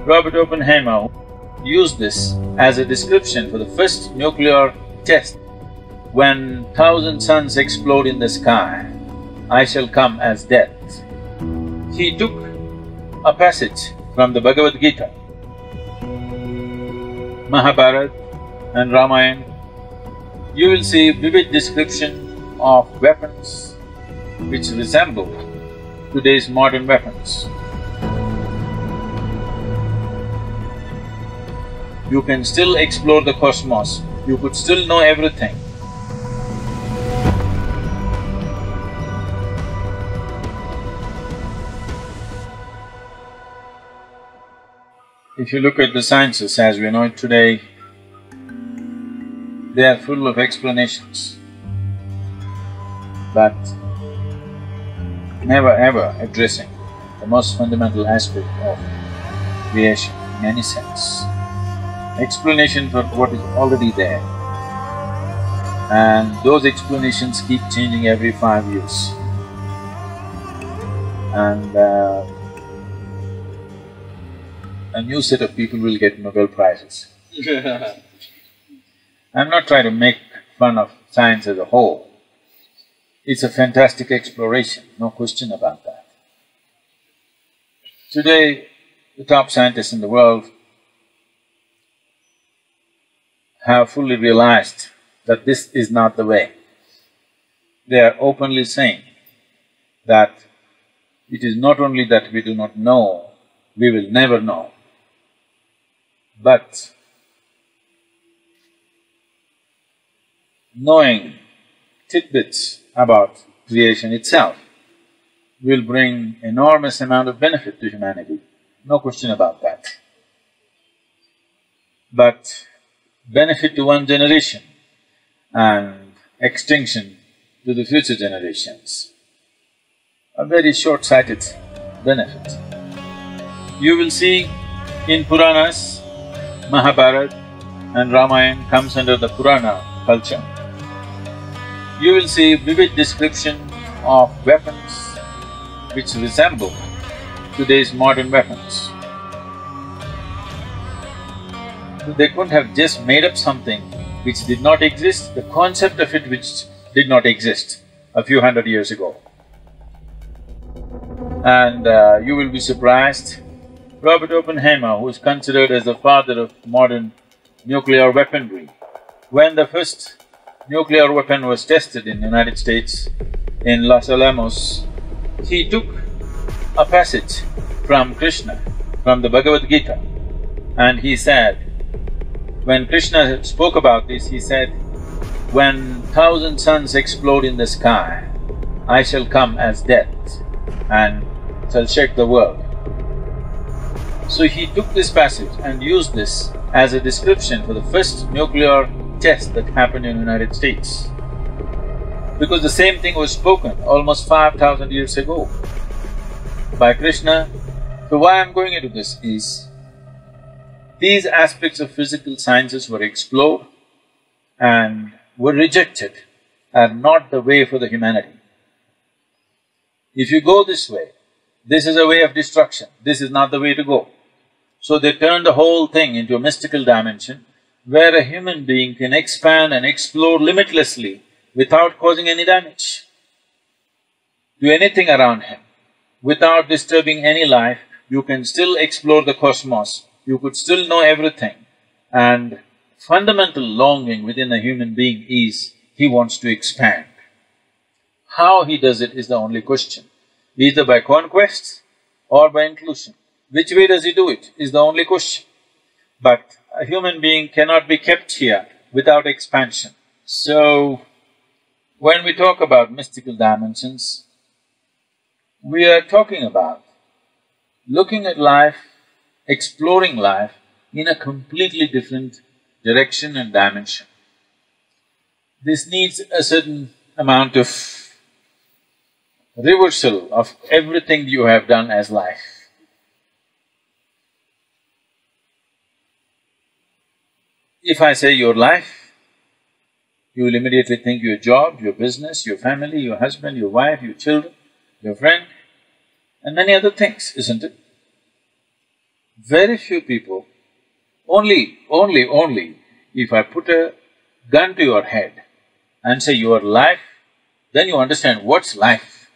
Robert Oppenheimer used this as a description for the first nuclear test. When 1,000 suns explode in the sky, I shall come as death. He took a passage from the Bhagavad Gita, Mahabharata and Ramayana. You will see vivid description of weapons which resemble today's modern weapons. You can still explore the cosmos, you could still know everything. If you look at the sciences as we know it today, they are full of explanations, but never ever addressing the most fundamental aspect of creation in any sense. Explanation for what is already there, and those explanations keep changing every 5 years. And a new set of people will get Nobel Prizes. I'm not trying to make fun of science as a whole. It's a fantastic exploration, no question about that. Today, the top scientists in the world have fully realized that this is not the way. They are openly saying that it is not only that we do not know, we will never know, but knowing tidbits about creation itself will bring enormous amount of benefit to humanity, no question about that. But benefit to one generation and extinction to the future generations, a very short-sighted benefit. You will see in Puranas, Mahabharata and Ramayana comes under the Purana culture. You will see vivid description of weapons which resemble today's modern weapons. They couldn't have just made up something which did not exist, the concept of it which did not exist a few hundred years ago. And you will be surprised, Robert Oppenheimer, who is considered as the father of modern nuclear weaponry, when the first nuclear weapon was tested in the United States, in Los Alamos, he took a passage from Krishna, from the Bhagavad Gita, and he said, when Krishna spoke about this, he said, when 1,000 suns explode in the sky, I shall come as death and shall shake the world. So he took this passage and used this as a description for the first nuclear test that happened in the United States. Because the same thing was spoken almost 5,000 years ago by Krishna. So why I'm going into this is, these aspects of physical sciences were explored and were rejected, are not the way for the humanity. If you go this way, this is a way of destruction, this is not the way to go. So they turned the whole thing into a mystical dimension where a human being can expand and explore limitlessly without causing any damage to anything around him. Without disturbing any life, you can still explore the cosmos, you could still know everything. And fundamental longing within a human being is, he wants to expand. How he does it is the only question, either by conquest or by inclusion. Which way does he do it is the only question. But a human being cannot be kept here without expansion. So, when we talk about mystical dimensions, we are talking about looking at life, exploring life in a completely different direction and dimension. This needs a certain amount of reversal of everything you have done as life. If I say your life, you will immediately think your job, your business, your family, your husband, your wife, your children, your friend, and many other things, isn't it? Very few people, only, if I put a gun to your head and say your life, then you understand what's life.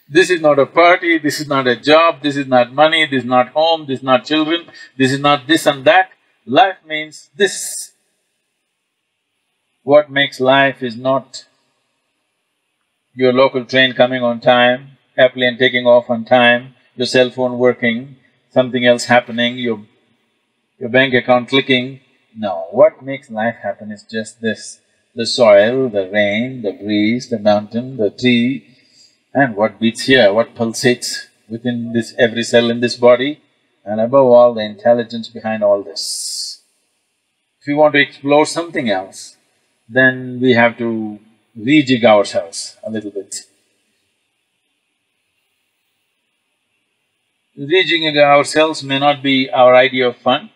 This is not a party, this is not a job, this is not money, this is not home, this is not children, this is not this and that. Life means this. What makes life is not your local train coming on time, airplane taking off on time, your cell phone working, something else happening, your bank account clicking. No, what makes life happen is just this: the soil, the rain, the breeze, the mountain, the tree, and what beats here, what pulsates within this every cell in this body, and above all, the intelligence behind all this. If we want to explore something else, then we have to rejig ourselves a little bit. Rejigging ourselves may not be our idea of fun,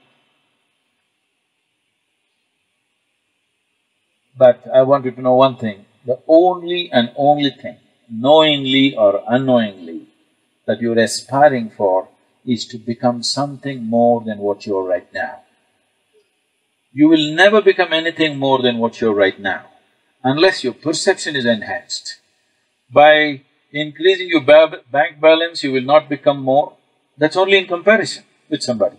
but I want you to know one thing: the only and only thing, knowingly or unknowingly, that you're aspiring for is to become something more than what you are right now. You will never become anything more than what you are right now, unless your perception is enhanced. By increasing your bank balance, you will not become more. That's only in comparison with somebody.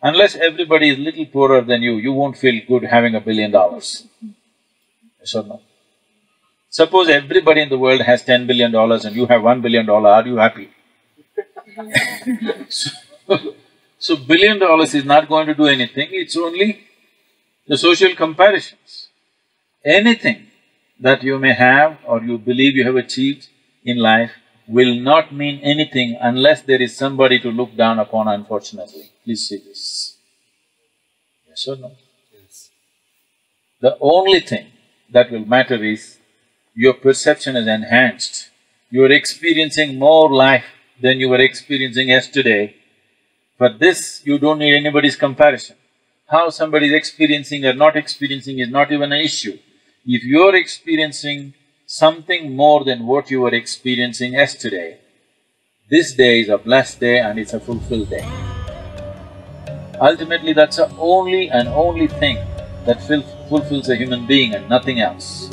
Unless everybody is little poorer than you won't feel good having $1 billion. Yes or no? Suppose everybody in the world has $10 billion and you have $1 billion, are you happy? So $1 billion is not going to do anything, it's only the social comparisons. Anything that you may have or you believe you have achieved in life will not mean anything unless there is somebody to look down upon, unfortunately. Please see this. Yes or no? Yes. The only thing that will matter is your perception is enhanced. You are experiencing more life than you were experiencing yesterday. For this, you don't need anybody's comparison. How somebody is experiencing or not experiencing is not even an issue. If you're experiencing something more than what you were experiencing yesterday, this day is a blessed day and it's a fulfilled day. Ultimately, that's the only and only thing that fulfills a human being and nothing else.